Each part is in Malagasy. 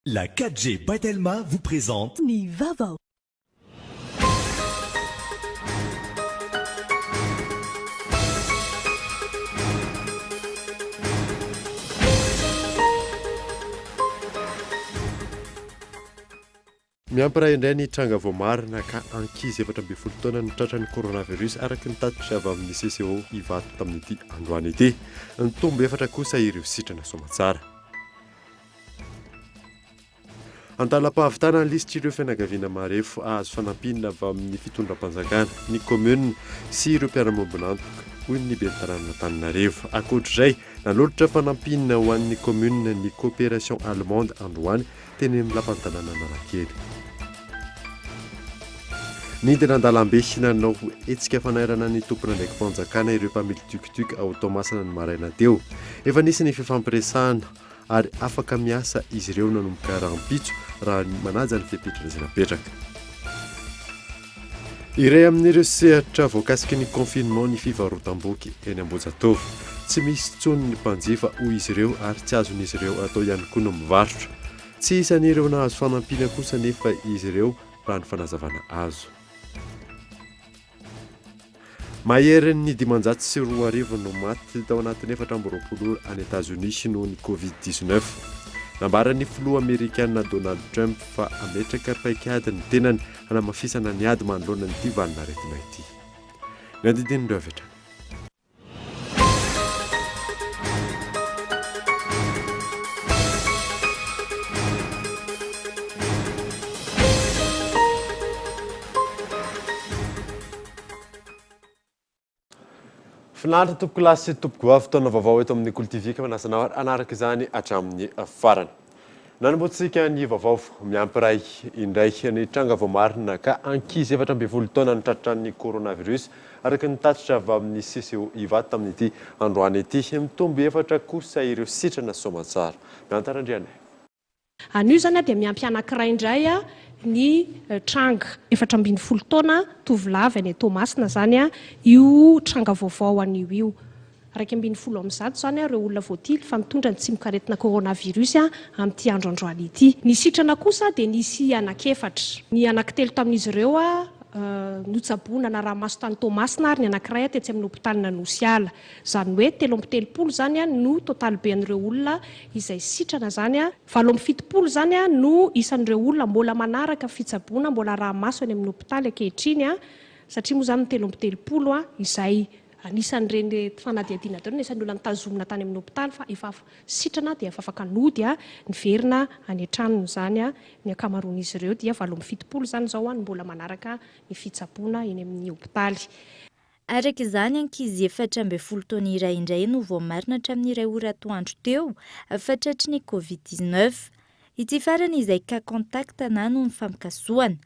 La 4G Batelma vous présente Ni Vavao. Miampy indray ny tranga voamarina ka ankizy 14 taona ny tratran'ny coronavirus araky ny tatitra avy amin'ny CCO ivato tamin'ity androany ity. Ny tombo 4 kosa ireo sitrana somatsara. Andalam-pahavitana ny lisitra ireo fianakaviana marefo azo fanampinina avy amin'ny fitondram-panjakana ny commune sy ireo mpiara-mombonantoka hoy ny bentanana Antananarivo. Ankoatr'izay nanolotra fanampinina ho an'ny commune ny coopération allemande androany teny amin'ny lapan-tanàna Analakely. Ny an-dalambe nanao etsika fanairana ny tompona ndraiky mpanjakana ireo mpamily tuktuk ao Tomasana ny maraina teo. Efa nisy ny fifampiresahana ary afaka miasa izy ireo nanomboka rahampitso raha manaja ny fepetrana izay napetraka. Iray amin'ireo sehatra voakasiky ny confinement ny fivarotam-boky eny Ambohijatovo. Tsy misy tsony ny mpanjifa hoy izy ireo ary tsy azon'izy ireo atao ihany koa no mivarotra. Tsy isan'ireo nahazo fanampina kosa nefa izy ireo raha ny fanazavana azo. Maherin'ny 540 no maty tao anatin'ny 420 any États-Unis noho ny Covid-19. Nambaran'ny filoha Amerikanina Donald Trump fa ametraka paikady ny tenany hanamafisana ny ady manoloana nyity valina aretina ity. Ny andidin'ireo avy. Finaritra tompoko lasy sy tompoko vavy fotoana vaovao eto amin'ny Kultivika manasana anaraka izany hatramin'ny farany. Nanomboantsika ny vaovao miampiray indray ny tranga voamarina ka ankizy 14 taona ny tratran'ny coronavirus araka ny tatitra avy amin'ny CCO ivato tamin'ity androany ity. Mitombo 4 kosa ireo sitrana somatsara. Miantarandriana. Anio zany dia miampy anankiray indray ny tranga 14 taona tovolahy any Tomasina zany io tranga vaovao anio io. Araka 12 amin'izany zany ireo olona voatily fa mitondra ny tsimikaretina coronavirus amin'ity androandroany ity. Ny sitrana kosa dia nisy anakefatra. Ny anankitelo tamin'izy ireo notsaboana na ramaso tany Tomasina ary ny anankiray tetsy amin'ny hôpitalina Nosiala. Zany hoe 370 zany no totaly be an'ireo olona izay sitrana zany 770 zany no isan'ireo olona mbola manaraka fitsaboana mbola ramaso any amin'ny hôpitaly ankehitriny satria moa zany 370 izay anisan'ireny fanadihadiana teo isan'ny olona nitazomina tany amin'ny hôpitaly fa efa sitrana dia efa afaka nody ny verina any an-tranony zany ny akamaroan'izy ireo dia 770 zany zao ny mbola manaraka ny fitsaboana eny amin'ny hôpitaly. Araka izany ankizy 14 taona iray indray no voamarina hatramin'iray ora atoandro teo fatratry ny Covid-19. Ity farany izay ka kontakta na no mifampikasoana.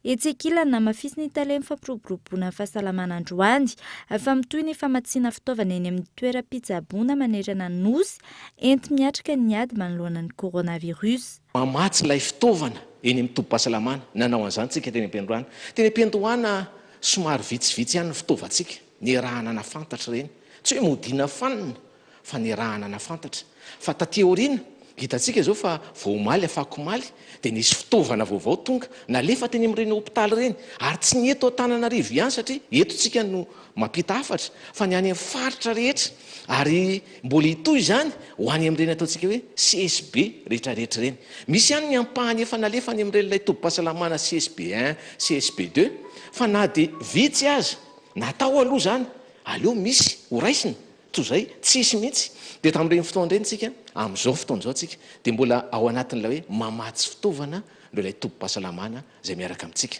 Etsekilana namafisy ny tale mifampiroboroboana ny fahasalamana androany fa mitoy ny famatsiana fitaovana eny amin'ny toeram-pitsaboana manerana ny nosy enti miatrika ny ady manoloana ny coronavirus. Mamatsy ilay fitaovana eny amin'ny tobi-pahasalamana nanao an'izany tsika teny am-piandohana. Teny am-piandohana somary vitsivitsy ihany ny fitaovantsika. Ny rahana nafantatra reny. Tsy hoe modina fanina fa ny rahana nafantatra. Fa taty aoriana hitantsika zao fa voamaly afako maly dia nisy fitaovana vaovao tonga nalefa teny amin'ireny hôpitaly reny ary tsy ny eto Antananarivo ihany satria eto tsika no mampita hafatra fa ny any amin'ny faritra rehetra ary mbola itoy izany ho any amin'ireny ataontsika hoe CSB rehetrarehetra reny. Misy ihany ny ampahany efa nalefa any amin'ireny ilay tobi-pahasalamana CSB1, CSB2 fa na dia vitsy aza natao aloha zany aleo misy ho raisina toy izay tsisy mihitsy. Dia tamin'ireny fotoana ireny tsika amin'izao fotoana izao tsika dia mbola ao anatin'ilay hoe mamatsy fitaovana no ilay tobi-pahasalamana izay miaraka amintsika.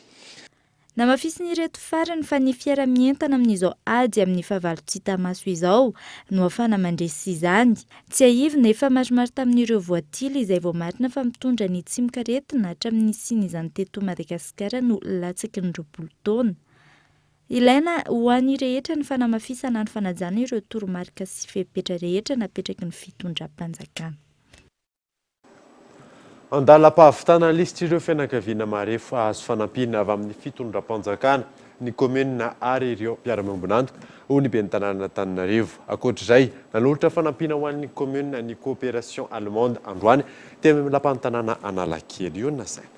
Namafisy ny reto farany fa ny fiara-mientana amin'izao ady amin'ny fahavalo tsy hita maso izao no ahafana mandresy izany. Tsy aivina efa maromaro tamin'ireo voatily izay voamarina fa mitondra ny tsimikaretina hatramin'ny sin'izany teto Madagasikara no latsaky ny 20 taona. Ilaina ho an'ny rehetra ny fanamafisana ny fanajana ireo toromarika sy fepetra rehetra napetraky ny fitondram-panjakana. Andalam-pahavitana lisitra ireo fianakaviana marefo azo fanampina avy amin'ny fitondram-panjakana ny commune ary ireo mpiara-miombonantoka ho ny ben'ny tanàna Antananarivo. Ankoatr'izay, nanolotra fanampina ho an'ny commune ny coopération allemande androany teo amin'ny lapan'ny tanàna Analakely. Io nasaina.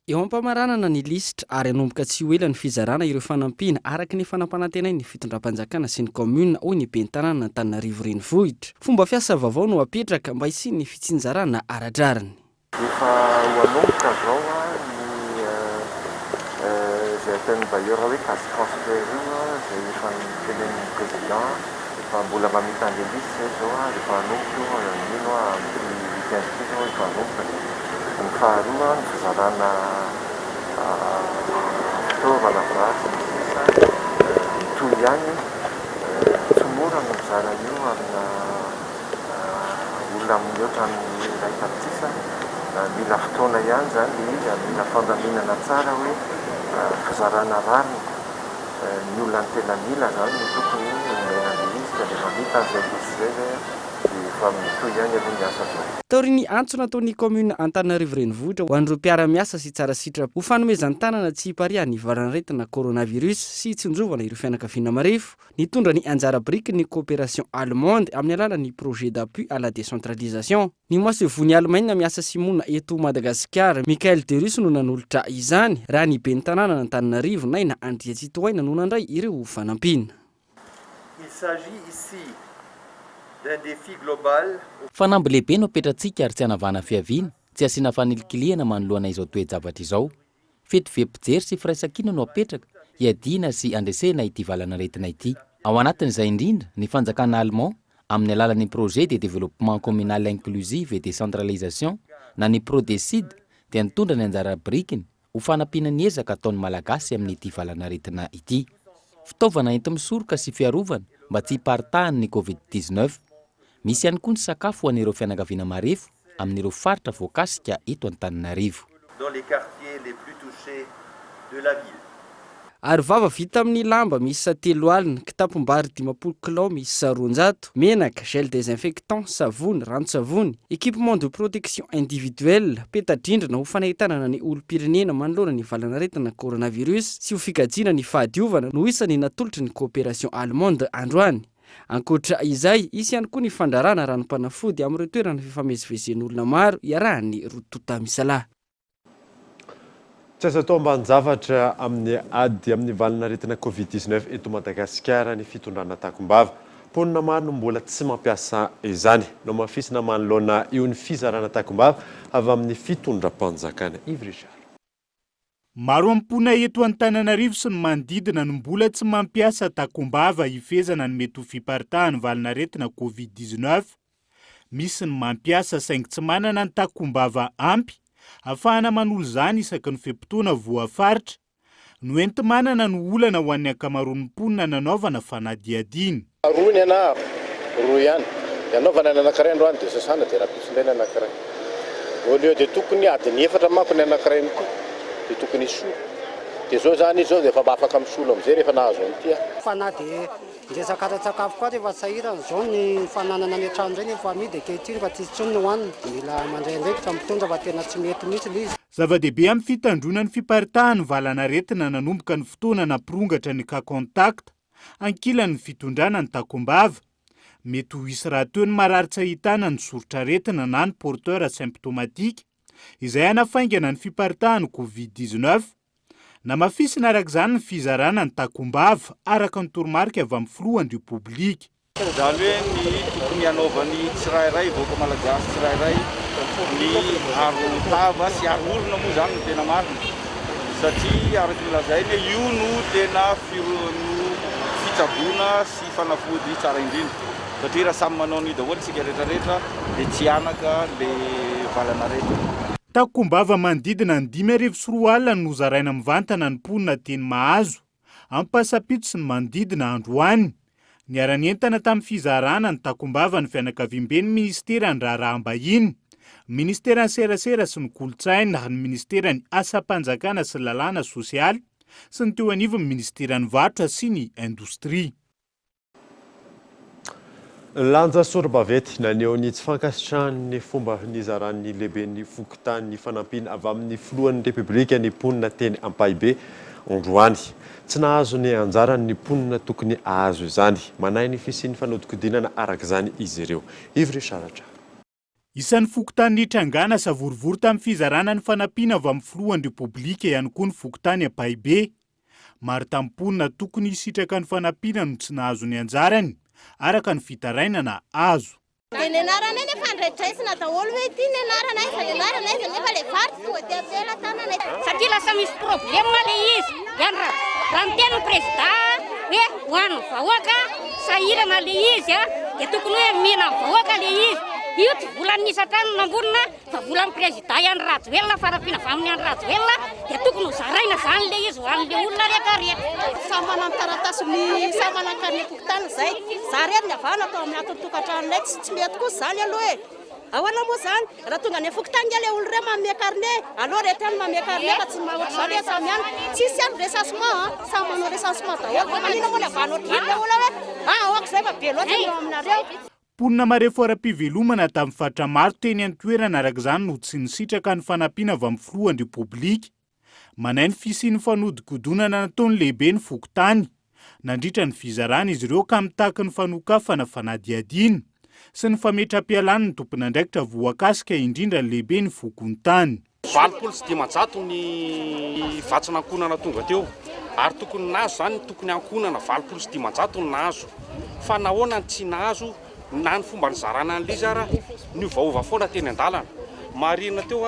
Eo ampamaranana ny lisitra ary anomboka tsy ho ela ny fizarana ireo fanampina araka ny fanampanantenay ny fitondram-panjakana sy ny commune hoy ny ben'ny tanàna Antananarivo renivohitra. Fomba fiasa vaovao no apetraka mba hisiny ny fitsinjarana aradrariny. Efa ho anomboka zao ny izay ataon'ny bailleur hoe cash transfert io izay efa tenen'ny président efa mbola mamita an'ilay liste zao efa anomboka ino amin'ny weekend ity zao efa anomboka. Ny faharoa ny fizarana fitaovana rasy misisa toy ihany tsy mora no mizara io amina olona mihoatra amin'ny iray tapitrisa. Mila fotoana ihany zany izy, mila fandaminana tsara hoe fizarana rariny ny olona ny tena mila zany ny tokony omena ny lista dia mamita an'izay lista zay dia efa mitohy ihany aloha ny asa zao. Taoriny antso nataon'ny commune Antananarivo renivohitra ho an'ireo mpiara-miasa sy tsara sitrapo ho fanomezany tanana tsy hiparia ny varan'aretina coronavirus sy tsinjovana ireo fianakaviana marefo nitondra ny anjara briky ny coopération allemande amin'ny alalan'ny projet d'appui à la décentralisation. Ny moasevoan'ny Allemagne miasa simona eto Madagasikara, Michael Derus no nanolotra izany raha ny ben'ny tanàna Antananarivo naina Andria Tsitohaina no nandray ireo fanampina. Il s'agit ici d'un défi global. Fanamby lehibe no apetratsika ary tsy hanavana fiaviana, tsy asiana fanilikiliana manoloana izao toe-javatra izao. Fety ve-pijery sy firaisan-kina no apetraka, hiadiana sy andresena ity valanaretina ity. Ao anatin'izay indrindra, ny fanjakana allemand amin'ny alalan'ny projet de développement communal inclusive et décentralisation na ny Prodecide dia nitondra ny anjara brikiny ho fanampiana ny ezaka ataon'ny malagasy amin'ity valanaretina ity. Fitaovana enti-misoroka sy fiarovana mba tsy hiparitahan'ny Covid-19. Misy ihany koa ny sakafo ho an'ireo fianakaviana marefo amin'ireo faritra voakasika eto Antananarivo. Dans les quartiers les plus touchés de la ville. Ary vava vita amin'ny lamba miisa 3 alina, kitapo-bary 50 kilao miisa 200, menaka, gel désinfectant, savony, rano-tsavony, équipement de protection individuelle, peta-drindrina ho fanahitana ny olom-pirenena manoloana ny valanaretina coronavirus sy ho fikajiana ny fahadiovana no isany natolotry ny coopération allemande androany. Ankoatra izay, isy ihany koa ny fandrarana ranom-panafody amin'ireo toerana fifamezivezen'olona maro iarahan'ny rotota misalahy. Tsy azo atao ambanin-javatra amin'ny ady amin'ny valanaretina Covid-19 eto Madagasikara ny fitondrana takom-bava. Mponina maro no mbola tsy mampiasa izany no mafisina manoloana io ny fizarana takom-bava avy amin'ny fitondram-panjakana. Yves Richard. Maro am-pona eto Antananarivo sy ny manodidina no mbola tsy mampiasa takom-bava hifezana ny mety ho fiparitahan'ny valanaretina Covid-19. Misy ny mampiasa saingy tsy manana ny takom-bava ampy ahafahana manolo izany isaky ny fe-potoana voafaritra. No enti-manana no olana ho an'ny ankamaroan'ny mponina nanaovana fanadihadiana. Roa ny ana, roa ihany. Nanaovana ny anankiray androany dia sasana dia rapisinday ny anankiray. Au lieu dia tokony adiny 4 manko ny anankiray niko dia tokony isolo. Dia zao zany izao dia efa afaka misolo amin'izay rehefa nahazo an'ity. Fanady ndresakatsakafo koa rehefa sahirana zao ny fananana ny trano ireny efa amidy ankehitriny fa tsisy intsony ny hoanina. Mila mandraindraikitra mitondra fa tena tsy mety mihitsy ilay izy. Zava-dehibe amin'ny fitandronan'ny fiparitahan'ny valanaretina nanomboka ny fotoana nampirongatra ny cas contact ankilan'ny fitondrana ny takom-bava. Mety ho hisy raha toy ny marary tsy ahitana ny sorotra-retina na ny porteur asymptomatique izay hanafaingana ny fiparitahan'ny Covid-19. Na mafisina araka izany ny fizarana ny takom-bava araka ny toromarika avy amin'ny filohan'ny Repoblika. Zany hoe ny tokony hanaovany tsirairay vahoaka malagasy tsirairay ny aro-tava sy aro-orona moa zany no tena marina. Satria araka ny lazainy io no tena fitsaboana sy fanafody tsara indrindra. Satria raha samy manao ny daholo tsika rehetrarehetra dia tsy anaka ilay valanaretina. Takom-bava manodidina ny 5,4 alina no zaraina mivantana ny mponina teny mahazo ampasapito sy ny manodidina androany. Niara-nientana tamin'ny fizarana ny takom-bava ny fianakaviam-ben'ny ministera ny raharaha-mbahiny, ministera ny serasera sy ny kolotsaina ary ny ministera ny asa-panjakana sy lalàna sosialy sy ny teo anivon'ny ministera ny varotra sy ny indostria. Lanja sorobavety naneho ny tsy fankasitrahany fomba nizaran'ny lehiben'ny fokontany fanampiana avy amin'ny filohan'ny repoblika ny mponina teny Ampahibé androany. Tsy nahazo ny anjarany mponina tokony ahazo izany. Manahy ny fisian'ny fanodikidinana arak'izany izy ireo. Ivry Saratra. Isan'ny fokontany nitrangana savorivory tamin'ny fizarana ny fanampiana avy amin'ny filohan'ny repoblika ihany koa ny fokontany Ampahibé. Maro tamin'ny mponina tokony hisitraka ny fanampiana no tsy nahazo ny anjarany araka ny fitarainana azo. Nenarana eny fandraitraisina daholo hoe ity nenarana izy nefa le varty tonga dia apela tanana satria lasa misy problema le izy raha ny tena président hoe hoan'ny vahoaka sahirana le izy dia tokony hoe mena vahoaka le izy io tsy volan'ny isan-trano nambonina fa volan'ny président ihany Rajoelina farapina avy amin'ny andry Rajoelina dia tokony ho zaraina zany le izy ho an'le olona rehetrarehetra. Samy manana taratasy samy manana karne fokontany zay zary ny avana atao amin'ny atotokatrano tsy mety kosa zany aloha ahoana moa zany raha tonga ny fokontany le olo ray manome carnet alors rehetra any manome carnet fa tsy mahoatra zany hoe samy any tsisy any recensement samy manao recensement daholo manina moa le avana ohatr'izany le olona hoe ahoako zay fa be loatra eo aminareo. Mponina marefu ara-pivelomana tamin'ny faritra maro teny an-toerana arak'izany no tsy nisitraka ny fanampiana avy amin'ny filohan'ny repoblika. Manay ny fisian'ny fanodikodonana nataony lehibe ny fokontany. Nandritra ny fizarana izy ireo ka mitaky ny fanokafana fanadihadiana sy ny fametram-pialana ny tompon'andraikitra voakasika indrindra ny lehibe ny fokontany. 700 ny vatsin'ankonana tonga teo ary tokony nahazo zany tokony ankonana 700 ny nahazo fa nahoana tsy nahazo na ny fomba nizarana an'ilay zara ny vaova foana teny an-dalana marina teo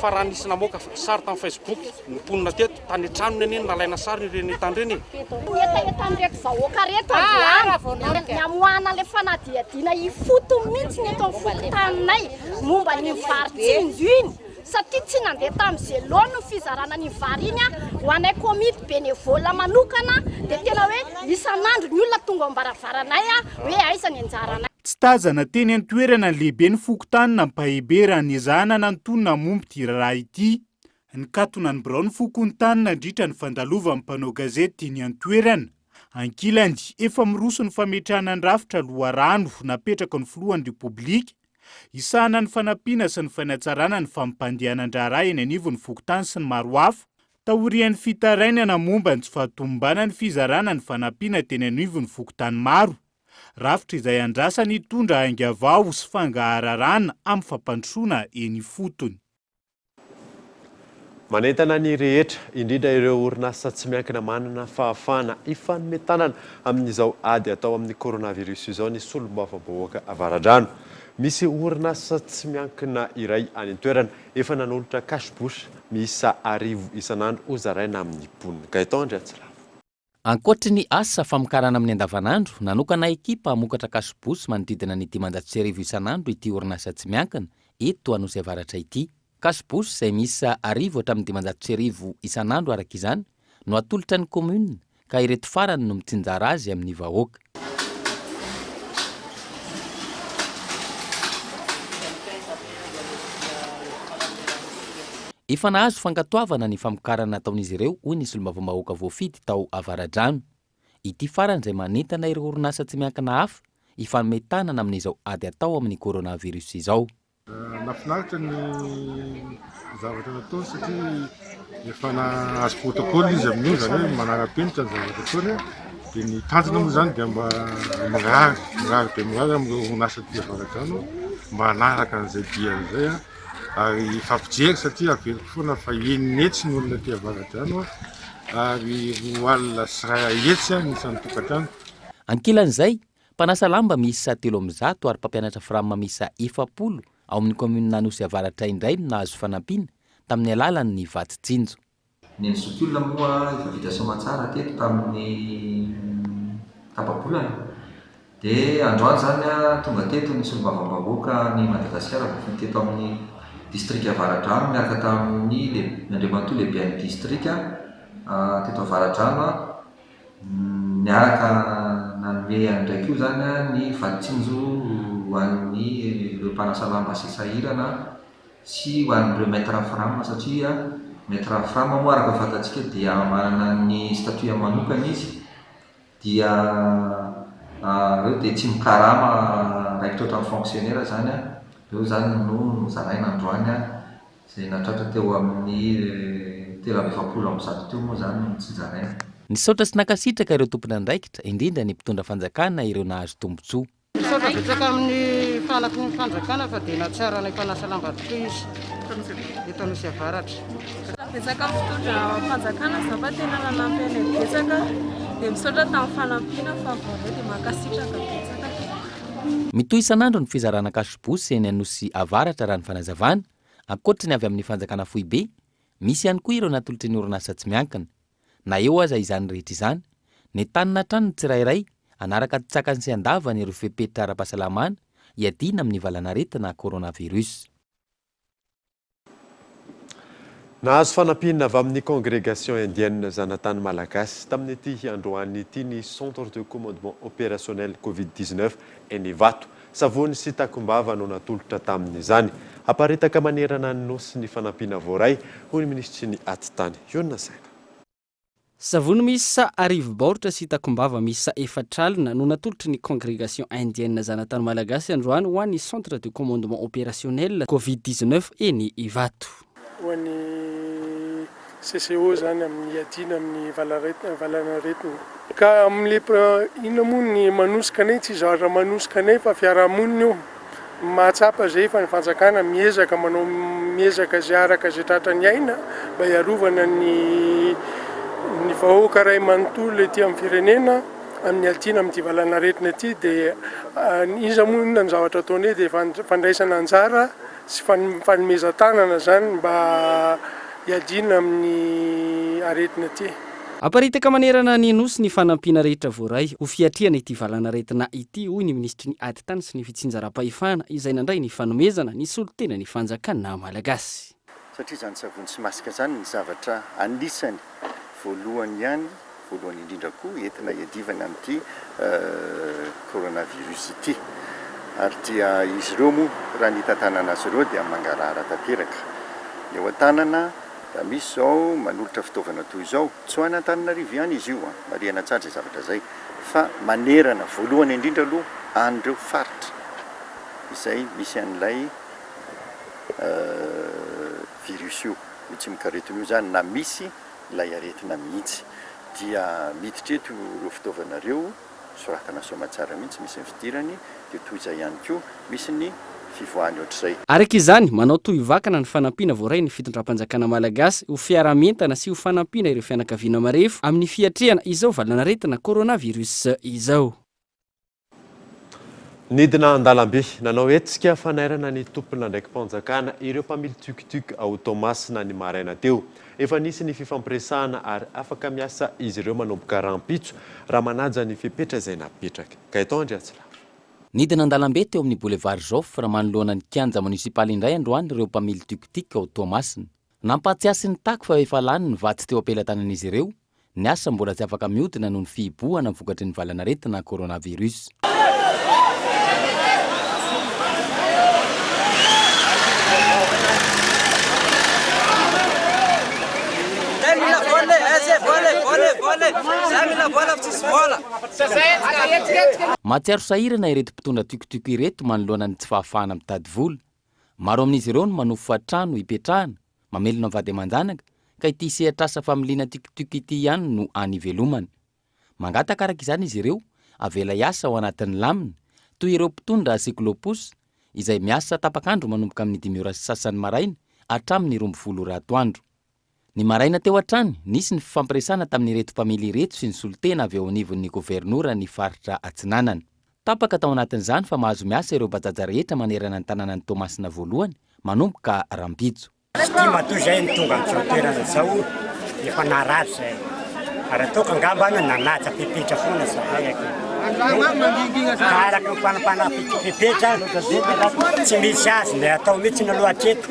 fa raha nisy namoaka sary tamin'ny Facebook ny mponina teto tany an-tranony anie nalaina sary ireny tandreny etanreto vahoaka reto namoahana le fanadihadiana ifoto mihitsy ny eto amin'ny fokontaninay momba ny varitsindro iny satria tsy nandeha tamin'izay loha no fizarana ny vary iny ho anay komity benevola manokana dia tena hoe isan'andro ny olona tonga ambaravarana hoe aiza ny anjarana. Tsy tazana teny an-toerana ny lehibe ny fokontany na Ampahibé raha niezahana nantonona momby ity raharaha ity. Ny katonan'ny birao ny fokontany nandritra ny fandalovan'ny mpanao gazety teny an-toerana. Ankilany efa miroso ny fametrahana ny rafitra loharano napetraka ny filohan'ny repoblika. Isahana ny fanampiana sy ny fanatsarana ny fampandehanan-draharaha eny anivon'ny fokontany sy ny maro hafa. Taorian'ny fitarainana momba ny tsy fahatombana ny fizarana ny fanampiana teny anivon'ny fokontany maro. Rafitra izay andrasany hitondra haingavao sy fangahararana amin'ny fampandrosoana eny fotony. Manentana ny rehetra indrindra ireo orinasa tsy miankina manana fahafahana ifanometanana amin'izao ady atao amin'ny coronavirus izao ny solombavambahoaka avaradrano. Misy orinasa tsy miankina iray any an-toerana efa nanolotra cash-pouce miisa 1000 isan'andro ho zaraina amin'ny mponina. Gaëtan Andriatsirava. Ankoatry ny asa famokarana amin'ny andavanandro, nanokana ekipa hamokatra cash-pouce manodidina ny 500,000 isan'andro ity orinasa tsy miankina eto Anosy Avaratra ity. Cash-pouce izay miisa 1000 hatramin'ny 500,000 isan'andro araka izany no atolotra ny commune ka ireto farany no mitsinjara azy amin'ny vahoaka. Efa nahazo fankatoavana ny famokarana nataon'izy ireo hoy ny solombavambahoaka voafidy tao Avaradrano. Ity farany izay manentana ireo orinasa tsy miankina hafa ifanometanana amin'izao ady atao amin'ny coronavirus izao. Nafinaritra ny zavatra nataony satria efa nahazo protocole izy amin'io zany hoe manara-penitra ny zavatra ataony dia ny tanjona moa zany dia mba mirary dia mirary amin'ireo orinasa ty Avaradrano mba hanaraka an'izay dian'izay ary fampijery satria averiko foana fa enetsy ny olona ty Avaradrano ary roalina sy ray etsy ny isan'ny tokantrano. Ankilan'izay, mpanasa lamba miisa 300 ary mpampianatra firamina miisa 700 ao amin'ny commune Anosy Avaratra indray no nahazo fanampiana tamin'ny alalan'ny vatitsinjo. Ny sotiolona moa efa vita soamantsara teto tamin'ny tapabolana dia androany zany tonga teto ny solombavambahoaka ny Madagasikara vofiny teto amin'ny district Avaradrano miaraka tamin'ny Andriamatoa lehibe an'ny district teto Avaradrano miaraka nanome andraiky io zany ny vatitsinjo ho an'ny ireo mpanasa lamba sy sahirana sy ho an'ireo maître frama satria maître frama moa araka fantatsika dia manana ny statut manokana izy dia reo dia tsy mikarama raikitra ohatran'ny fonctionnaire zany a reo zany no zaraina androany a zay natratra teo amin'ny 320 teo moa zany tsy zaraina. Nisaotra sy nakasitraka ireo tompona andraikitra indrindra ny mpitondra fanjakana ireo nahazo tombotsoa. Misaotra betsaka amin'ny fanaky ny fanjakana fa dia natsara ny mpanasa lamba tokoa izy eto Nosy Avaratra. Betsaka mpitondra fanjakana zava tena nanampy anay betsaka dia misaotra tamin'ny fanampiana fa voareo dia mankasitraka betsaka. Mitohy isan'andro ny fizarana kasibosy eny Nosy Avaratra raha ny fanazavana ankoatra ny avy amin'ny fanjakana Foibe misy ihany koa ireo natolotry ny orinasa tsy miankina. Na eo aza izany rehetra izany ny tanina trano ny tsirairay anaraka tsakany sy andavany ireo fepetra ara-pahasalamana hiadina amin'ny valanaretina coronavirus. Nahazo fanampiana avy amin'ny congrégation indienne zanatany malagasy tamin'ny ity androany ity ny centre de commandement opérationnel Covid-19 eny Ivato. Savony sy takombava no natolotra tamin'izany. Aparitaka manerana ny nosy ny fanampiana voaray hoy ny ministry ny atitany Yona Saina. Savony misa arivo baoritra sy takombava misa efatralina no natolotry ny congrégation indienne zanatany malagasy androany ho an'ny centre de commandement opérationnel Covid-19 eny Ivato. Ho an'ny CCO zany amin'ny adina amin'ny valanaretina. Ka amin'le ina moa ny manosika anay tsy zahatra manosika anay fa fiarahamonina io. Mahatsapa zay fa ny fanjakana miezaka manao miezaka zay araka zay tratrany aina mba hiarovana ny vahoaka ray manontolo ety amin'ny firenena amin'ny adina amin'ity valanaretina ity dia iza moa ny zavatra ataonay dia fandraisana anjara sy fanomezan-tanana zany mba hiadina amin'ny aretina ity. Aparitaka manerana ny nosy ny fanampiana rehetra voaray ho fiatriana ity valanaretina ity hoy ny ministry ny aditany sy ny fitsinjaram-pahefana izay nandray ny fanomezana ny solotena ny fanjakana malagasy. Satria zany savony sy masika zany ny zavatra anisany voalohany ihany voalohany indrindra koa entina hiadivana amin'ity coronavirus ity. Ary dia izy ireo moa raha ny tantanana azy ireo dia mangarara tanteraka. Eo an-tanana da misy zao manolotra fitaovana toy izao tsy ho an-Antananarivo ihany izy io marihana tsara izay zavatra zay fa manerana voalohany indrindra aloha an'ireo faritra izay misy an'ilay virus io tsy mikaretina io zany na misy ilay aretina mihitsy dia miditra eto ireo fitaovana ireo soratana soamatsara mihitsy misy ny fidirany dia toy izay ihany koa misy ny fivoahany ohatr'izay. Araka izany manao toy vakana ny fanampiana voaray ny fitondram-panjakana malagasy ho fiaramentana sy ho fanampiana ireo fianakaviana marefo amin'ny fiatrehana izao valanaretina coronavirus izao. Nidina an-dalambe nanao hetsika fanairana ny tompona ndraiky mpanjakana ireo mpamily tukutuku automasina ny maraina teo. Efa nisy ny fifampiresahana ary afaka miasa izy ireo manomboka rampitso raha manaja ny fepetra izay napetraka. Gaeton Andriatsila. Nidina an-dalambe teo amin'ny boulevard Joffre manoloana ny kianja munisipaly indray androany ireo mpamily tukutuku automasina. Nampatsiasy ny tako fa efa lany ny vatsy teo ampelatanan'izy ireo. Ny asa mbola tsy afaka mihodina noho ny fihibohana vokatry ny valanaretina coronavirus. Matsiaro sahirana ireto mpitondra tukutuku ireto manoloana ny tsy fahafahana mitady vola. Maro amin'izy ireo no manofo trano hipetrahana, mamelona vady aman-janaka ka ity sehatrasa familiana tukutuku ity ihany no any ivelomany. Mangataka araka izany izy ireo avela hiasa ao anatin'ny lamina toy ireo mpitondra cyclopus izay miasa tapakandro manomboka amin'ny 5 ora sy sasany maraina hatramin'ny 12 ora atoandro. Ny maraina teo hatrany nisy ny fifampiresana tamin'ireto mpamily ireto sy ny solotena avy eo anivon'ny gouvernoura ny faritra Atsinanana. Tapaka tao anatin'izany fa mahazo miasa ireo bajaja rehetra manerana ny tanànan'ny Tomasina voalohany manomboka Rampitso. Tsy matoy zay ny tonga amin'izao toerana zao efa narary zay. Ary ataoko angambana nanatsa pepetra foana zahay aky. Araka ny fanapana pepetra tsy misy azy le atao mihitsy ny aloha atreto.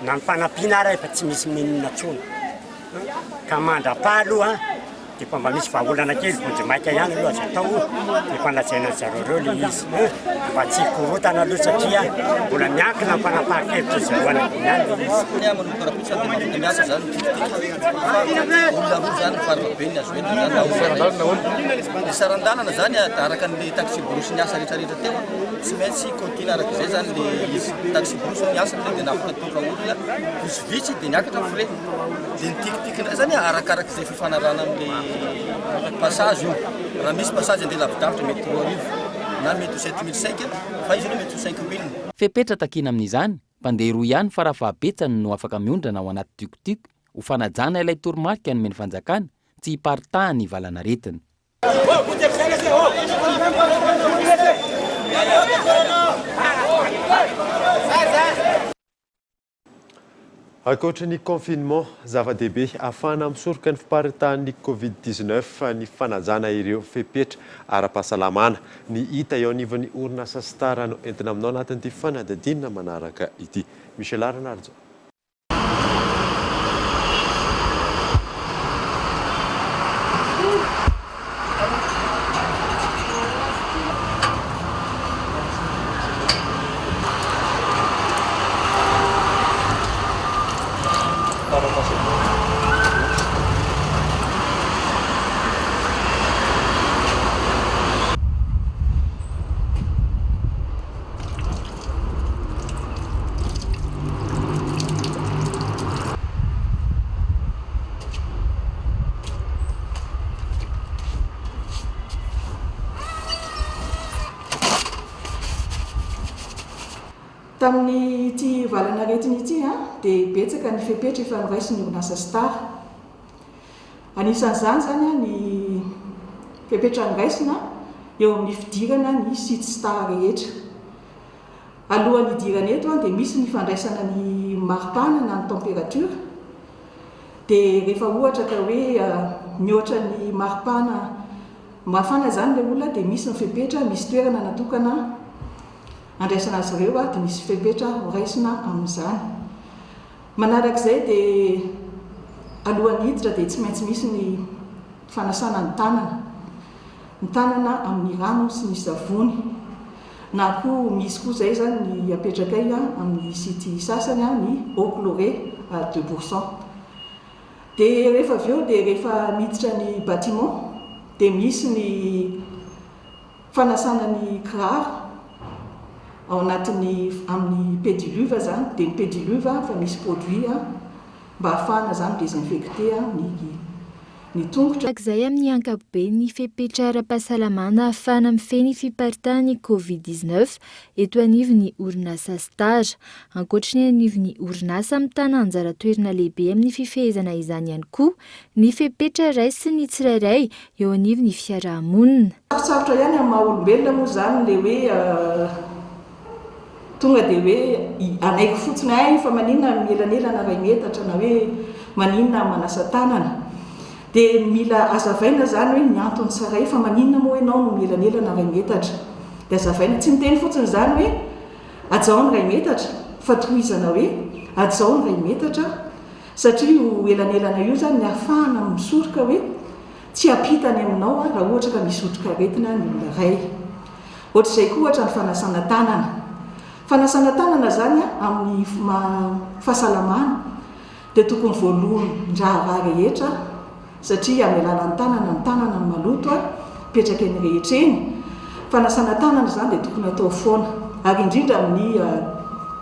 Na ny fanampiana ary efa tsy misy minina tsony. Ka mandrapa aloha dia fa mba misy vahaolana kely vonjy-maika ihany aloha azo atao dia fanlazaina zareo reo le izy mba tsy korotana aloha satria mbola miankina ny fanapahan-kevitra izy roany ihany le izy. Manomboka raha dia manomboka miasa zany olona roa zany farimabeny azo entina ny saran-dalana zany araka ny taxi brosy ny asa rehetrarehetra teo tsy maintsy continue araka izay zany le taxi brosy ny asa dia nafaka tonga olona vitsivitsy dia niakatra frais dia nitikitika indray zany arakaraka izay fifanarana amin'le passage io raha misy passage andeha lavidavitra mety 3 arivo na mety 7 500 fa izy io mety 5 000. Fepetra takina amin'izany mpandeha roa ihany fa raha fahabetsany no afaka miondrana ao anaty tiktik ho fanajana ilay toromarika nomeny fanjakana tsy hiparitahany valana retina. Ankoatra ny confinement zava-dehibe ahafahana misoroka ny fiparitahan'ny Covid-19 ny fanajana ireo fepetra ara-pahasalamana ny hita eo anivon'ny orinasa Star no entina aminao anatin'ity fanadadinana manaraka ity. Michel Aranarjo. Tamin'ny ity valana retina ity dia betsaka ny fepetra efa noraisiny orinasa Star. Anisan'izany zany ny fepetra noraisina eo amin'ny fidirana ny site Star rehetra. Alohan'ny idirana eto dia misy ny fandraisana ny maripana na ny température. Dia rehefa ohatra ka hoe mihoatra ny maripana mafana zany ilay olona dia misy ny fepetra misy toerana natokana andraisana azy ireo dia misy fepetra horaisina amin'izany. Manarak'izay dia alohan'ny hiditra dia tsy maintsy misy ny fanasana ny tanana amin'ny rano sy ny savony. Na koa misy koa izay zany ny apetraka amin'ny sity sasany ny eau chlorée à 2%. Dia rehefa avy eo dia rehefa miditra ny bâtiment dia misy ny fanasana ny kiraro ao anatin'ny amin'ny pédiluve zany dia ny pédiluve fa misy produit mba ahafahana zany désinfecter ny tongotra. Izay amin'ny ankapobeny ny fepetra ara-pahasalamana ahafahana mifehy fiparitahan'ny Covid-19 eto anivon'ny orinasa Star. Ankoatry ny anivon'ny orinasa mitana anjara toerana lehibe amin'ny fifehezana izany ihany koa ny fepetra iray sy ny tsirairay eo anivon'ny fiarahamonina. Sarosarotra ihany amin'ny maha olombelona moa zany le hoe tonga dia hoe anaiko fotsiny ay fa maninona mielanelana 2 metatra na hoe maninona manasa tanana. Dia mila azavaina zany hoe ny antony tsaray fa maninona moa ianao no mielanelana 2 metatra. Dia azavaina tsy miteny fotsiny zany hoe ajaony 2 metatra fa tohizana hoe ajaony 2 metatra satria io elanelana io zany ny ahafahana misoroka hoe tsy hampitany aminao raha ohatra ka misy otrikaretina ny olona iray. Ohatr'izay koa ohatra ny fanasana tanana. Fanasana tanana zany amin'ny fahasalamana dia tokony voalohany ndraharaha rehetra satria amin'ny alalan'ny tanana ny maloto petraka eny rehetra eny. Fanasana tanana zany dia tokony atao foana ary indrindra amin'ny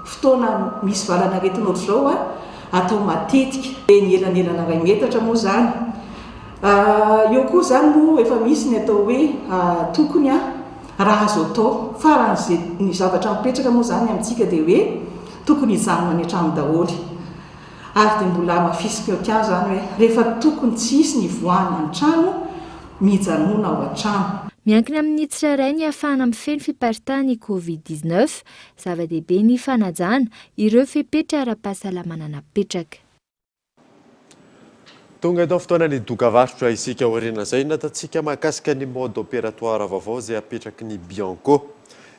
fotoana misy valana retina ohatr'izao atao matetika. Dia ny elanelana 2 metatra moa zany. Eo koa zany moa efa misy ny atao hoe tokony raha azo atao faran'izay ny zavatra mipetraka moa zany amintsika dia hoe tokony hijanona any an-trano daholo. Ary dia mbola mafisika eo tiany zany hoe rehefa tokony tsisy ny voana ny trano mijanona ao an-trano. Miankina amin'ny tsirairay ny ahafahana mifehy fiparitahan'ny Covid-19, zava-dehibe ny fanajana ireo fepetra ara-pahasalamana napetraka. Tonga eto fotoana ny dokavarotra isika aoriana izay natantsika mahakasika ny mode opératoire vaovao izay apetraky ny Bianco.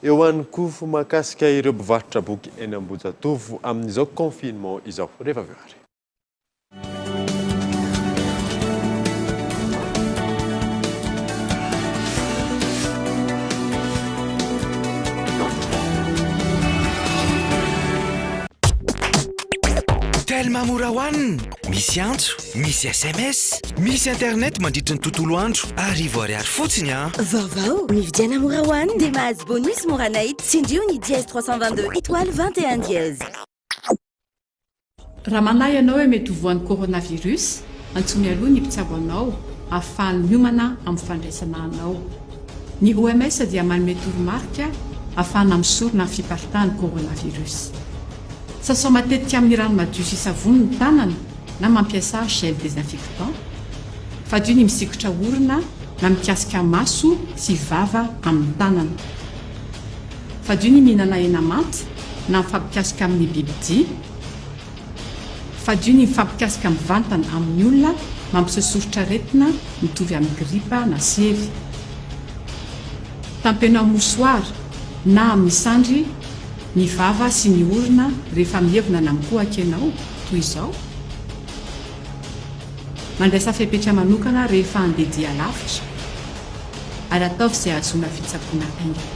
Eo ihany koa mahakasika ireo mpivarotra boky eny Ambohijatovo amin'izao confinement izao. Rehefa avy ary. tellement mora hohanina misy antso misy sms misy internet mandritra ny tontolo andro arivo ariary fotsiny a vaovao mividiana mora hohanina dia mahazo bonus moranay tsindrio ny dièse 322 étoile 21 dièse. raha manahy ianao hoe mety hovoan'ny coronavirus antsomy aloha ny mpitsabo anao ahafahany miomana amin'ny fandraisana anao. Ny OMS dia manome toromarika ahafahana misorona ny fiparitahan'ny coronavirus. Sasao matetika amin'ny rano madio sy savony ny tanana na mampiasa gel désinfectant. Fadio ny misikotra orona na mikasika maso sy vava amin'ny tanana. Fadio ny mihinana hena manta na mifampikasika amin'ny bibidia. Fadio ny mifampikasika amin'ny vantana amin'ny olona mampisosorotra aretina mitovy amin'ny gripa na sevy. Tampenao mosoara na amin'ny sandry ny vava sy ny orona rehefa mihevina na mikohaka ianao toy izao. Mandraisa fepetra manokana rehefa handeha dia lavitra ary ataovy izay ahazoana fitsaboana aingana.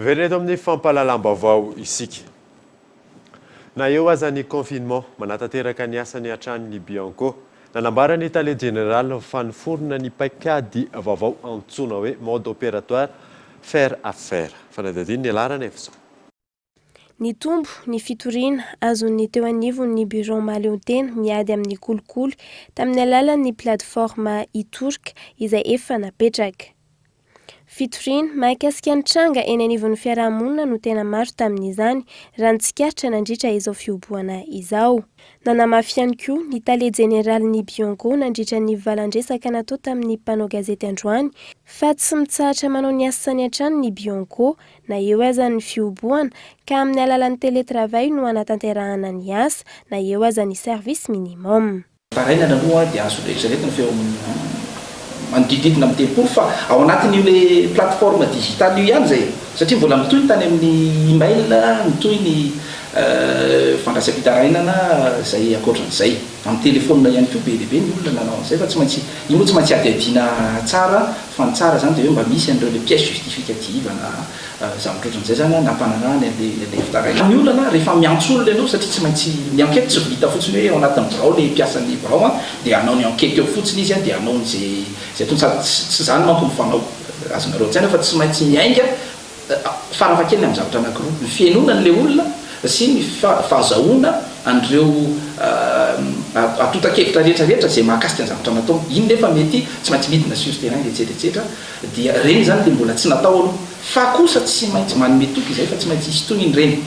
Vereto amin'ny fampahalalam-baovao isika. Na eo aza ny confinement manatanteraka ny asany hatrany Bianco, nanambarany tale général faniforona ny paikady vaovao antsoina hoe mode opératoire faire affaire. Fanadadiny ny alarana efso. Ny tombo, ny fitoriana azon'ny teo anivon'ny bureau mahaleontena miady amin'ny kolikoly tamin'ny alalan'ny plateforme e-Turk izay efa napetraka. Fitoriana mahakasika ny tranga eny anivon'ny fiarahamonina no tena maro tamin'izany raha ny tsikaritra nandritra izao fioboana izao. Nanamafy ihany koa ny tale général-ny Bianco nandritra ny valandresaka natao tamin'ny mpanao gazety androany fa tsy mitsahatra manao ny asany hatrany ny Bianco na eo aza ny fioboana ka amin'ny alalan'ny télétravail no anatanterahana ny asa na eo aza ny service minimum. Taraina nanoa dia azo rehetrarehetra ny feo manodididina amin'ny telopolo fa ao anatin'io le plateforme digitale io ihany zay satria mbola mitohy tany amin'ny email mitohy ny fandraisam-pitarainana zay akoatran'izay amin'ny telefônina ihany koa be lehibe ny olona nanao an'izay fa tsy maintsy io tsy maintsy adiadiana tsara fa ny tsara zany dia hoe mba misy an'ireo le pièce justificative na zavatr'ohatran'izay zany nampanarahany le fitaraina. Ny olona rehefa miantso olona ianao satria tsy maintsy ny enquête tsy vita fotsiny hoe ao anatin'ny birao le mpiasan'ny birao dia anao ny enquête eo fotsiny izy dia anao zay atony tsy zany manko mifanao azonareo tsaina fa tsy maintsy miainga farafakeliny amin'ny zavatra anankiroa ny fiainonany le olona sy ny fahazahoana an'ireo atotakevitra rehetrarehetra zay mahakasika ny zavatra natao. Iny nefa mety tsy maintsy midina sur terrain etsetera dia reny zany le mbola tsy natao aloha fa kosa tsy maintsy manome toky izay fa tsy maintsy hisy toy iny reny.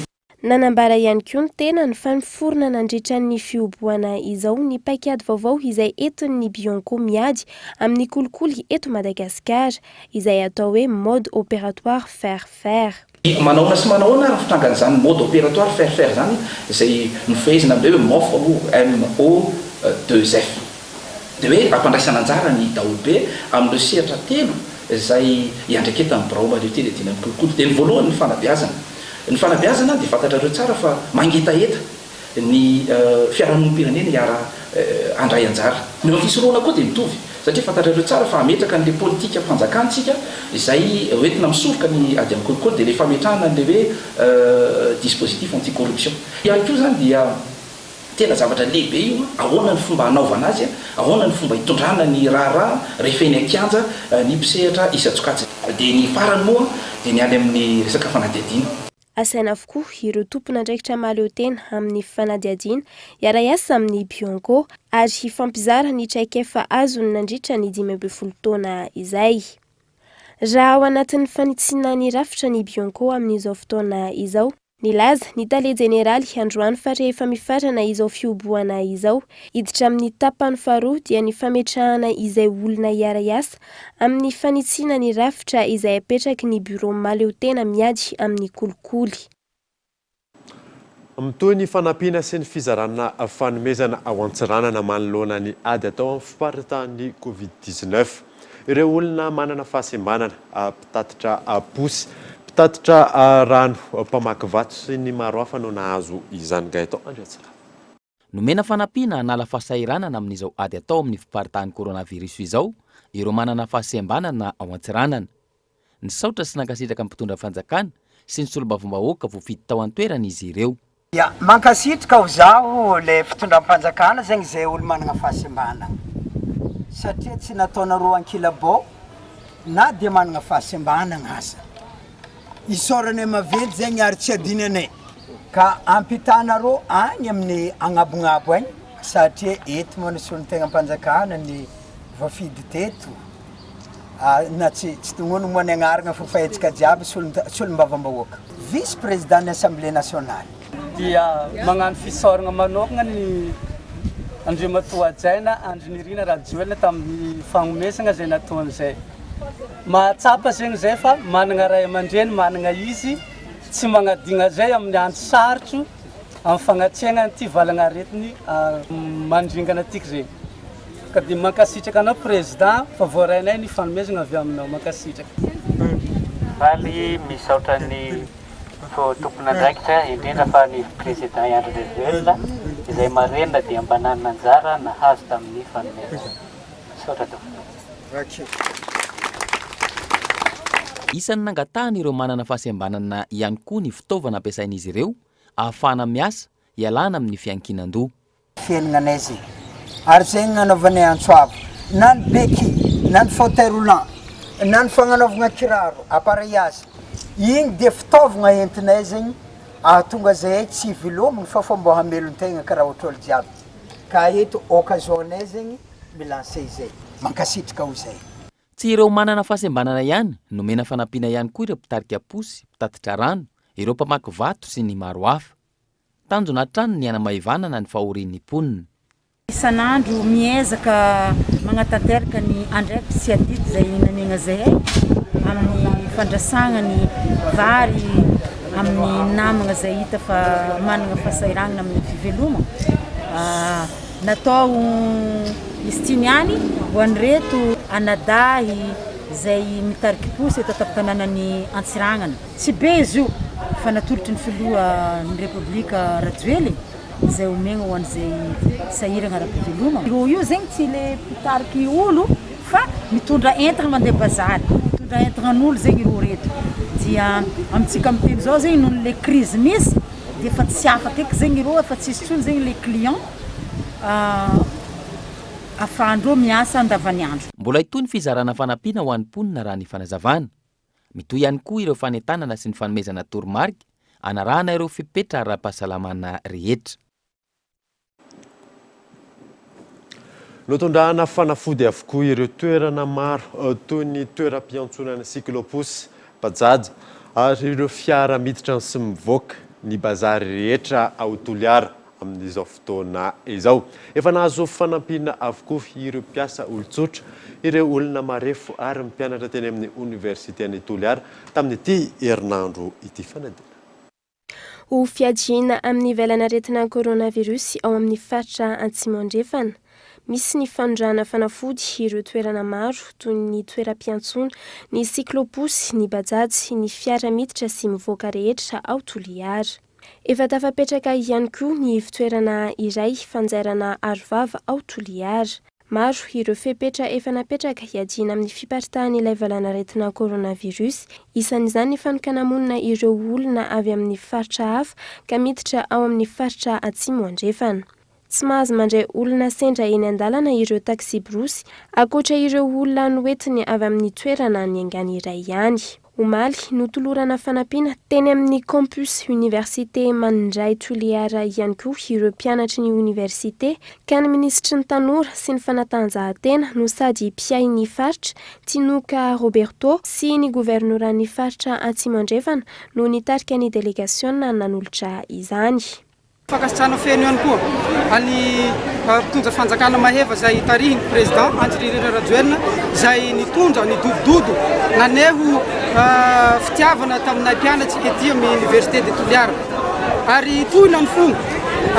Nanambara ihany koa ny tena ny faniforona nandritra ny fioboana izao ny paikady vaovao izay entin'ny Bianco miady amin'ny kolikoly eto Madagasikara izay atao hoe mode opératoire faire faire. Manaona sy manaona raha fitrangan'izany mode opératoire faire faire zany izay nofehezina amin'ilay hoe MO2F dia hoe ampandraisana anjara ny daolobe amin'ireo sehatra telo izay iandraiketany birao mahaleotena edina amin'ny kolikoly. Dia ny voalohany ny fanabeazana. Ny fanabeazana dia fantatrareo tsara fa mangetaeta ny fiarahamonim-pirenena hiara handray anjara. Ny fisoroana koa dia mitovy satria fantatrareo tsara fa ametraka n'le politika fanjakantsika izay hoentina misoroka ny ady amin'ny kolikoly dia le fametrahana n'le hoe dispositif anticorruption. Ihany koa zany dia tena zavatra lehibe io ahoana ny fomba hanaovana azy ahoana ny fomba hitondrana ny raharaha rehefa eny an-kianja ny mpisehatra isa-tsokajy. Dia ny farany moa dia ny any amin'ny resaka fanadiadiana. Asaina avokoa ireo tompon'andraikitra mahaleotena amin'ny fanadiadiana hiara-iasa amin'ny Bianco ary hifampizara ny traikefa azony nandritra ny 12 taona izay. Raha ao anatin'ny fanitsina ny rafitra ny Bianco amin'izao fotoana izao, nilaza ny tale général androany fa rehefa mifarana izao fioboana izao hiditra amin'ny tapany faharoa dia ny fametrahana izay olona hiara-iasa amin'ny fanitsina ny rafitra izay apetraky ny bureau mahaleotena miady amin'ny kolikoly. Mitohy ny fanampiana sy ny fizarana fanomezana ao an-tsiranana manoloana ny ady atao amin'ny fiparitahan'ny Covid-19. Ireo olona manana fahasembanana mpitatitra posy mpitatitra rano mpamaky vato sy ny maro hafa no nahazo izany gaeton andriatsara. Nomena fanampiana hanala fahasahiranana amin'izao ady atao amin'ny fiparitahan'ny coronavirus izao ireo manana fahasembanana ao an-tsiranana. Ny saotra sy nankasitraka mpitondra fanjakana sy ny solombavombahoaka voafidy tao an-toerana izy ireo. Ya, mankasitraka ho zaho le fitondram-panjakana zegny zay olo manana fahasembanana. Satria tsy nataonareo ankilabao na dia manana fahasembanana asa. Isorana maventy zegny ary tsy adinanay. Ka ampitanareo agny amin'ny agnabonabo agny satria eto mo ny solon-tegna am-panjakana ny voafidy teto. Na tsy tognono mo ny agnarana fa fahetsika jiaby solom-bavambahoaka. Vice-président ny Assemblée nationale. Dia magnano fisoragna manokana ny Andriamatoa Jaina Andrinirina Rajoelina tamin'ny fagnomesana zay nataon'izay. Mahatsapa zegny zay fa manana ray aman-dreny, manana izy tsy magnadigna zay amin'ny andro sarotro amin'ny fagnatsiagna ty valagna aretiny mandringana tiky zegny. Ka dia mankasitraka anao président fa voarainay ny fanomezana avy aminao mankasitraka. Faly misaotra ny tompona andraikitra indrindra fa ny président Andry Rajoelina izay marenina dia ambanana anjara nahazo tamin'ny fanomezana. Misaotra tompona. Isan'ny nangatahana ireo manana fahasembanana ihany koa ny fitaovana ampiasain'izy ireo ahafahana miasa ialana amin'ny fiankinan-doha. Fiainanay izy. Ary zegny nanaovanay antsoavo. Na ny beky, na ny fauteuil roulant, na ny fagnanaovana kiraro, appareillage. Igny dia fitaovana entinay zegny ahatonga zay tsy vilominy fa fomba hamelon-tegna karaha ohatra olo jiaby. Ka eto occasion-nay zegny milancé izay. Mankasitraka ho zay. Tsy ireo manana fahasembanana ihany nomena fanampiana ihany koa ireo mpitarika posy, mpitatitra rano, ireo mpamaky vato sy ny maro hafa. Tanjona hatrany ny anamahivanana ny fahorian'ny mponina. Isan'andro miezaka magnatanteraka ny andraikitra sy adito zay nanegna zay amin'ny fandrasagna ny vary amin'ny namagna zay hita fa manana fahasahiranana amin'ny fiveloma. Natao izy ty niany ho an'ireto anadahy zay mitariky posy eto an-tanànan'ny Antsiragnana. Tsy be izy io fa natolotry ny filohan'ny Repoblika Rajoelina zay omegna ho an'izay sahirana ara-piveloma. Ireo io zegny tsy le mpitariky olo fa mitondra entana mandeha bazary, mitondra entanan'olo zegny ireo reto. Dia amintsika amin'ny teny zao zegny noho le crise misy dia efa tsy afaka eky zegny ireo, efa tsisy tsony zegny le client afahandreo miasa andavaniandro. Mbola hitoy ny fizarana fanampiana ho an'ny mponina raha ny fanazavana. Mitoy ihany koa ireo fanentanana sy ny fanomezana toromarika anarahana ireo fipetra ara-pahasalamana rehetra. Notondrahana fanafody avokoa ireo toerana maro toy ny toeram-piantsonana cyclopus, bajaj ary ireo fiara miditra sy mivoaka ny bazary rehetra ao Toliara amin'izao fotoana izao. Efa nahazo fanampiana avokoa ireo mpiasa olon-tsotra, ireo olona marefo ary mpianatra teny amin'ny universitén'i Toliara tamin'ity herinandro ity fanadina. Ho fiadina amin'ny velan'aretina coronavirus ao amin'ny faritra Antsimondrefana. Misy ny fanondrana fanafody ireo toerana maro toy ny toeram-piantsona, ny cyclopus, ny bajaj, ny fiara miditra sy mivoaka rehetra ao Toliara. Efa tafapetraka ihany koa ny fitoerana iray fanjairana arovava ao Toliara. Maro ireo fepetra efa napetraka hiadina amin'ny fiparitahan'ilay valan'aretina coronavirus, isan'izany ny fanokana-monina ireo olona avy amin'ny faritra hafa ka miditra ao amin'ny faritra Antsimondrefana. Tsy mahazo mandray olona sendra eny an-dalana ireo taxi brosy, akoatra ireo olona noentiny avy amin'ny toerana ny angany iray ihany. Omaly notolorana fanampiana teny amin'ny campus université Manindray Toliara ihany koa ireo mpianatry ny université ka ny ministry ny tanora sy ny fanatanjahantena no sady mpiay ny faritra Tinoka Roberto sy ny governoran'ny faritra Antsimondrefana no nitarika ny délégation nanolotra izany. Fakasitrana feno ihany koa any mpitondra fanjakana maheva zay tarihiny président Andry Rajoelina zay nitondra ny dododo naneho fitiavana taminay mpianatry ety amin'ny université de Toliara ary tohina ny fongo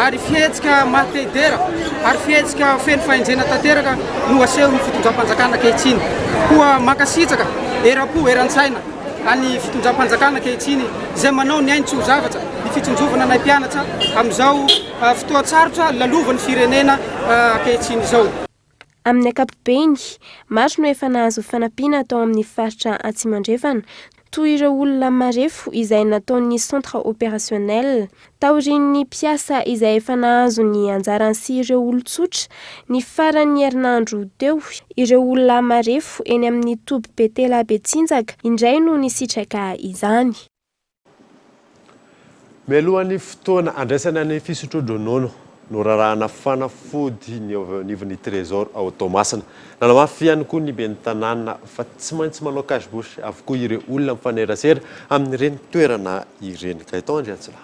ary fihetsika mahatedera ary fihetsika feno fahenjena tanteraka no aseho ny fitondram-panjakana ankehitriny koa mankasitraka erapo eran-tsaina any fitondram-panjakana ankehitriny zay manao ny ainy tsy ho zavatra ny fitsonjovana nay mpianatra amin'izao fotoa tsarotra lalovany firenena ankehitriny izao. Amin'ny ankapobeny, maro no efa nahazo fanampiana tao amin'ny faritra Antsimandrefana toy ireo olona marefo izay nataon'ny centre opérationnel, taorian'ny mpiasa izay efa nahazo ny anjarany sy ireo olon-tsotra, ny faran'ny herinandro teo ireo olona marefo eny amin'ny toby Betela Betsinjaka indray no nisitraka izany. Mialohan'ny fotoana andraisana ny fisotro-dronono no rarahana fanafody nivon'ny trésor ao Tomasina. Nanamafy ihany koa ny ben'ny tanàna fa tsy maintsy manao cache-bouche avokoa ireo olona mifanerasera amin'ireny toerana ireny. Kaiton Andriantsila.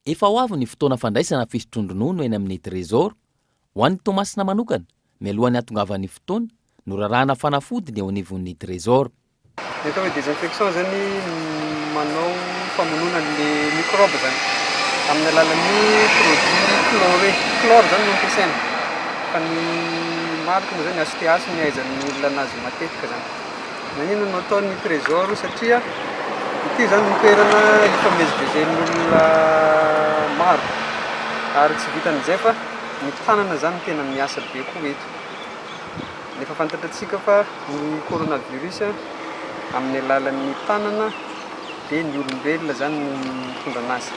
Efa ho avy ny fotoana fandraisana fisotro-dronono eny amin'ny trésor ho an'ny Tomasina manokana. Mialohan'ny hatongavan'ny fotoana no rarahana fanafody ny eo anivon'ny trésor. Ny atao hoe désinfection zany manao famonoana ny microbe zany amin'ny alalan'ny produit chlore zany no ampiasaina. Fa ny marika moa zany STH ny ahaizan'ny olona anazy matetika zany. Nanino no ataon'ny trésor satria ity zany ny toerana ifamezivezen'ny olona maro ary tsy vitan'izay fa ny tanana zany tena miasa be koa eto. Nefa fantatratsika fa ny coronavirus amin'ny alalan'ny tanana dia ny olombelona zany no mitondra anazy.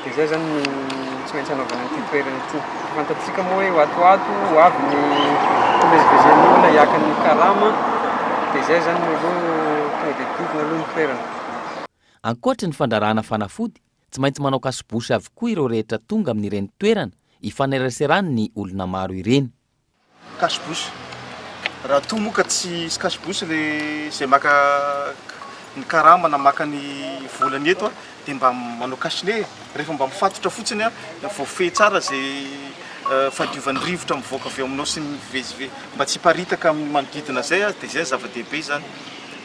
Dia zay zany no tsy maintsy hanaovana an'ity toerana ity. Fantatsika moa hoe atoato ho avy ny fimezivezen'ny olona hiaka ny karama dia zay zany no tonga dia dodina aloha ny toerana. Ankoatra ny fandrarahana fanafody, tsy maintsy manao cache-bouche avokoa ireo rehetra tonga amin'ireny toerana ifaneraserany ny olona maro ireny. Cache-bouche. Raha toa moa ka tsy cache-bouche zay maka ny karama na maka ny volany eto dia mba manao cache-nez rehefa mba mifatotra fotsiny voafehy tsara zay fadiovan'ny rivotra mivoaka avy aminao sy mivezive mba tsy hiparitaka amin'ny manodidina zay dia zay zava-dehibe zany.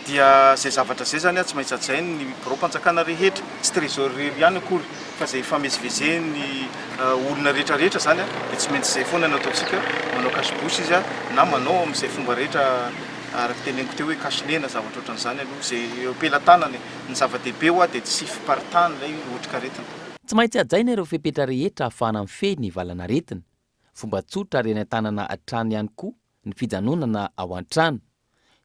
Dia zay zavatra zay zany tsy maintsy ajainy ny birao-mpanjakana rehetra tsy trésor ihany akory fa zay famezivezen'ny olona rehetrarehetra zany dia tsy maintsy zay foana nataontsika manao cache-bouche izy na manao amin'izay fomba rehetra araka teneniko teo hoe cache-nez na zavatra ohatran'izany aloha zay ampelantanany ny zava-dehibe ho dia tsy fiparitana ilay otrikaretina. Tsy maintsy ajaina ireo fepetra rehetra ahafahana mifehy ny valanaretina. Fomba tsotra reny an-tanana an-trano ihany koa ny fijanonana ao an-trano.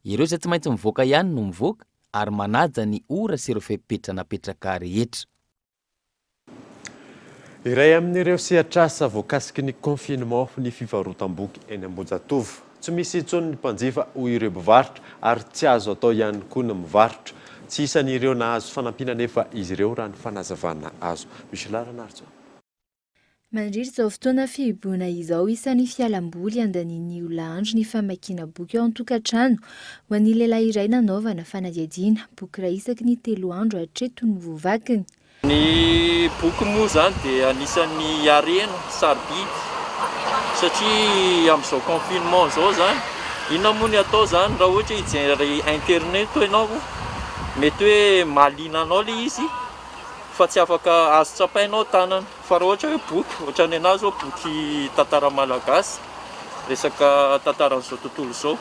Ireo izay tsy maintsy mivoaka ihany no mivoaka ary manaja ny ora sy ireo fepetra napetraka rehetra. Iray amin'ireo sehatr'asa voakasiky ny confinement ny fivarotam-boky eny Ambohijatovo. Tsy misy intsony ny mpanjifa ho ireo mpivarotra ary tsy azo atao ihany koa ny mivarotra. Tsy isan'ireo nahazo fanampiana nefa izy ireo raha ny fanazavana azo. Misy larana artsao. Mandritra izao fotoana fihiboana izao isan'ny fialamboly andanin'ny olona andro ny famakiana boky ao an-tokantrano ho an'ny lehilahy iray nanaovana fanadihadiana boky iray isaky ny 3 andro hatreto no voavakiny. Ny boky moa zany dia anisan'ny harena sarobidy satria amin'izao confinement zao zany inona moa ny atao zany raha ohatra hijery internet ianao mety hoe mahaliana anao ilay izy fa tsy afaka azo tsapainao tanana fa raha ohatra hoe boky ohatran'ny anazy zao boky tantara malagasy resaka tantaran'izao tontolo izao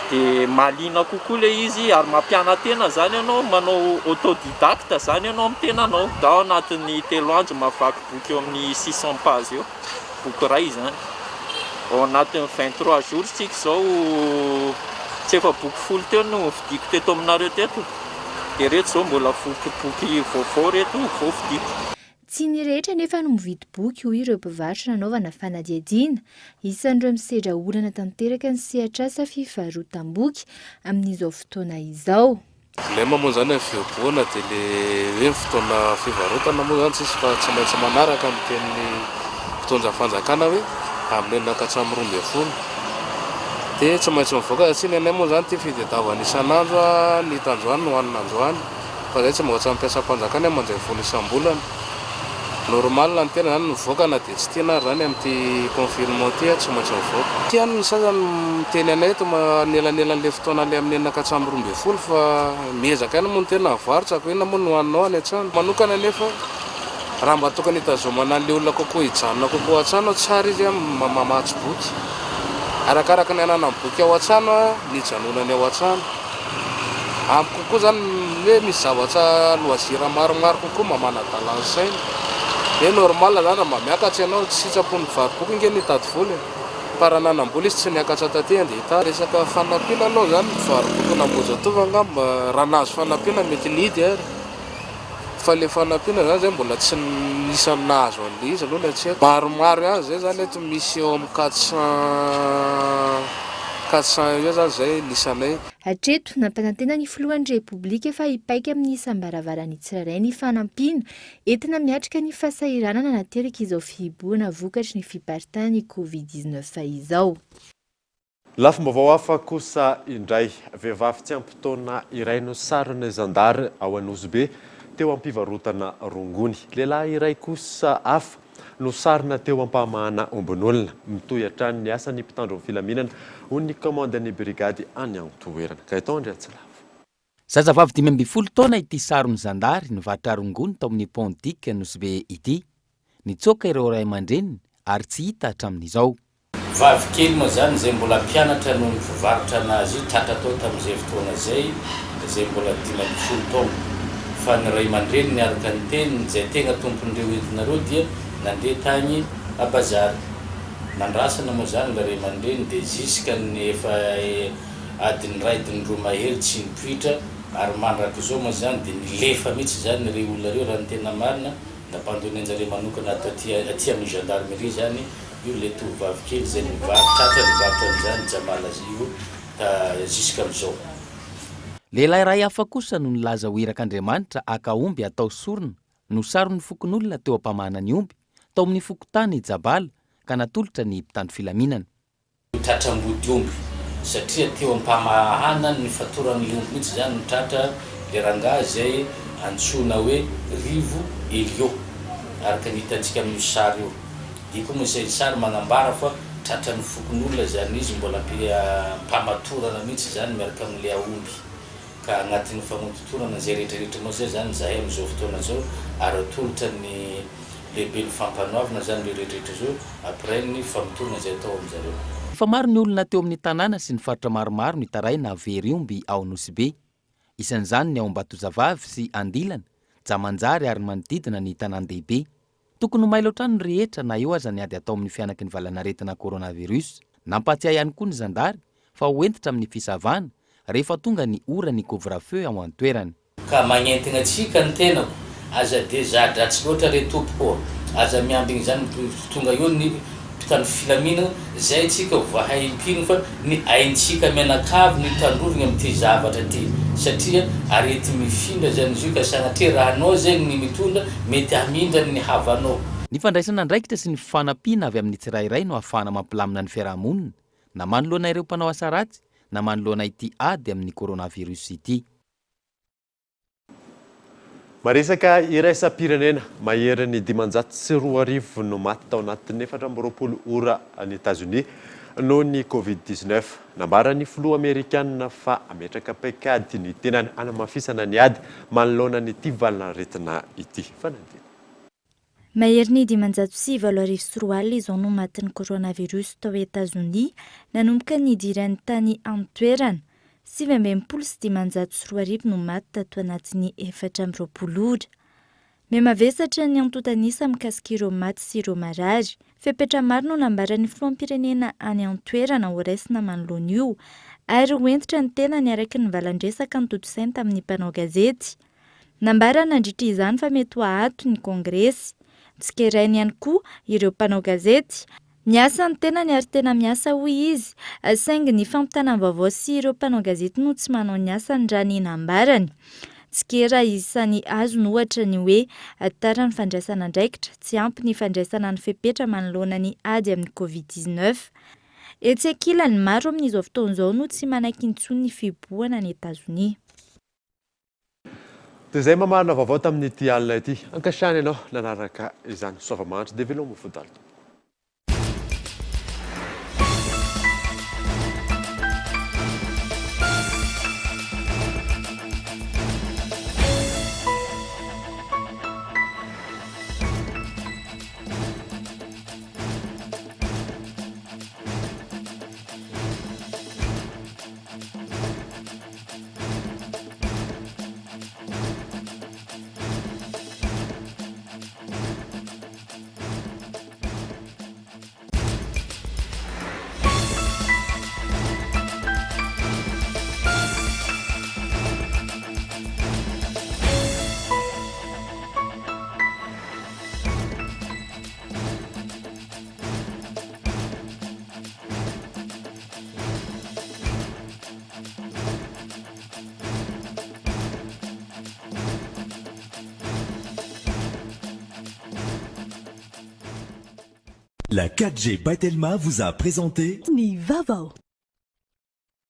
dia mahaliana kokoa ilay izy ary mampiana-tena zany ianao manao autodidacte zany ianao amin'ny tenanao. Ao anatin'ny 3 andro mavaky boky eo amin'ny 600 page eo boky iray zany. Ao anatin'ny 23 jours tsika izao tsy efa boky 10 teo no vidiko teto aminareo teto. Dia reto izao mbola boky vaovao reto vao vidiko. Tsy ny rehetra nefa no mividy boky ho ireo mpivarotra nanaovana fanadihadiana. Isan'ireo misedra olana tanteraka ny sehatr'asa fivarotam-boky amin'izao fotoana izao. Ilema moa zany amin'ny fihiboana dia ilay hoe fotoana fivarotana moa zany tsisy fa tsy maintsy manaraka amin'ny fotoana fanjakana hoe amin'ny 412. Dia tsy maintsy mivoaka satria nenay moa zany tia fitadiavana isan'andro ny tanjoany no hoanina androany fa zay tsy mahatsy mampiasa mpanjakana mandray vola isam-bolana. Normal ny tena zany mivoaka na dia tsy tiana zany amin'ity confinement ty tsy maintsy mivoaka. Tiany ny sasany miteny anay eto manelan'elan'ilay fotoana le amin'ny 412 fa miezaka ihany moa ny tena avarotra ako inona moa no hoaninao any an-trano. Manokana nefa raha mba tokony hitazomana an'ilay olona kokoa hijanona kokoa an-trano tsara izy mamatsy boky. Arakaraka ny anana ny boky ao an-trano ny hijanonany ao an-trano. ampy kokoa zany hoe misy zavatra loisir maromaro kokoa mamanadalansaina de normal zany mamiakatra ianao tsy sitrapony varikoko inge nitady voly parananam-bola izy tsy niakatra taty de hita resaka fanampiana anao zany varikoko nambojatovy angamba raha nahazo fanampiana mety nidy ary fa le fanampiana zany zay mbola tsy nisany nahazo an'le izy aloha tsy maromaro ihany zay zany eto misy eo amin'ny 400 eo zany zay lisanay. Hatreto nampanantena ny filohan'ny repoblika fa hipaika amin'ny isam-baravarany tsirairay ny fanampiana entina miatrika ny fahasahiranana nateraka izao fihiboana vokatry ny fiparitana ny Covid-19 fa izao. Lafim-baovao hafa kosa indray vehivavy tsy ampy-taona iray no sarony zandary ao Anosibe teo am-pivarotana rongony. Lehilahy iray kosa hafa no sarina teo am-pamahana ombin'olona mitohy hatrany ny asany mpitandro ny filaminana hoy ny komandany brigady any Antoerana. Kaitondry Atsilavo. Zazavavy 12 taona ity sarony zandary nivarotra rongony tao amin'ny Pontic Anosibe ity. Nitsoaka ireo ray aman-dreniny ary tsy hita hatramin'izao. Vavy kely moa zany zay mbola mpianatra no nivarotra anazy tratra tao tamin'izay fotoana zay mbola 12 taona. Fa ny ray aman-dreniny niaraka ny teniny zay tegna tompon'ireo entinareo dia nandeha tany a bazary. Nandrasana moa zany le ray aman-dreny de ziska ny efa adiny ray adiny roa mahery tsy nipoitra ary mandraka izao moa zany de nilefa mihitsy zany reo olona reo raha ny tena marina nampandony anjareo manokana aty amin'ny gendarmerie zany io le tovovavy kely zay nivarotratra an'izany Jamala io ziska am'izao. Lehilahy iray hafa kosa no nilaza ho irak'Andriamanitra aka omby atao sorona no sarony fokon'olona teo am-pamahana ny omby tao amin'ny fokotany Jabala ka natolotra ny mpitandro filaminana. Tratram-body omby satria teo am-pamahana ny fatoran'ny omby mihitsy zany ny tratra le rangahy zay antsoina hoe Rivo Elio araka nitantsika amin'ny sary io. Dia koa moa izay sary manambara fa tratran'ny fokon'olona zany izy mbola mpamatorana mihitsy zany miaraka amin'le aomby. Ka agnatin'ny famototorana zay rehetrarehetra moa zay zany zahay amin'izao fotoana zao ary atolotra ny lehibe ny fampanoavana zany le rehetrarehetra zao après ny famotorana zay atao amin'izareo. Fa maro ny olona teo amin'ny tanàna sy ny faritra maromaro no itaraina very omby ao Anosibe. Isan'izany ny ao Ambatozavavy sy Andilana, Jamanjary ary manodidina ny tanan-dehibe. Tokony ho mailo trano rehetra na eo aza niady atao amin'ny fianaky ny valanaretina coronavirus. Nampatsiahy ihany koa ny zandary fa hoentitra amin'ny fisavana rehefa tonga ny ora ny couvre-feu ao an-toerana. Ka magnentigna atsika ny tenako aza de zadratsy loatra re tompoko aza miambigny zany tonga eo ny mpitandro filaminana zay tsika vahay impino fa ny aintsika mianakavy ny tandrovigny amin'ity zavatra ty satria arety mifindra zany izy io ka sanatria raha anao zegny ny mitondra mety hamindra ny havanao. Ny fandraisana andraikitra sy ny fanampiana avy amin'ny tsirairay no ahafahana mampilamina ny fiarahamonina na manoloana ireo mpanao asa ratsy na manoloana ity ady amin'ny coronavirus ity. Maresaka iraisam-pirenena mahery ny 540 no maty tao anatin'ny 420 ora any États-Unis noho ny Covid-19. Nambara ny filoha Amerikanina fa ametraka paikady ny tenany anamafisana ny ady manoloana ny ity valanaretina ity. Fanantina. Mahery ny 540 izao no matin'ny coronavirus tao États-Unis nanomboka ny idiran'ny tany an-toerana. 720 no maty tato anatin'ny 420 ora. Memavesatra ny antotanisa mikasika ireo maty sy ireo marary. Fepetra maro no nambaran'ny filoham-pirenena any an-toerana ho raisina manoloana io ary hoentitra ny tena ny araky ny valandresaka ny toto-saina tamin'ny mpanao gazety. Nambara nandritra izany fa mety ho ato ny kongresy. Tsikerainy ihany koa ireo mpanao gazety. Miasa ny tena ny ary tena miasa hoy izy, saingy ny fampitana vaovao sy ireo mpanao gazety no tsy manao ny asany raha ny nambarany. Tsikera isany azo no ohatra ny hoe tara ny fandraisana andraikitra, tsy ampy ny fandraisana ny fepetra manoloana ny ady amin'ny Covid-19. Etsy ankilany maro amin'izao fotoan'izao no tsy manaiky intsony ny fiboahana any États-Unis. Toy izay mamahana vaovao tamin'ity alina ity. Ankasiany ianao nanaraka izany soavamanitra dia veloma fodalo. La 4G by Telma vous a présenté Ni Vavao.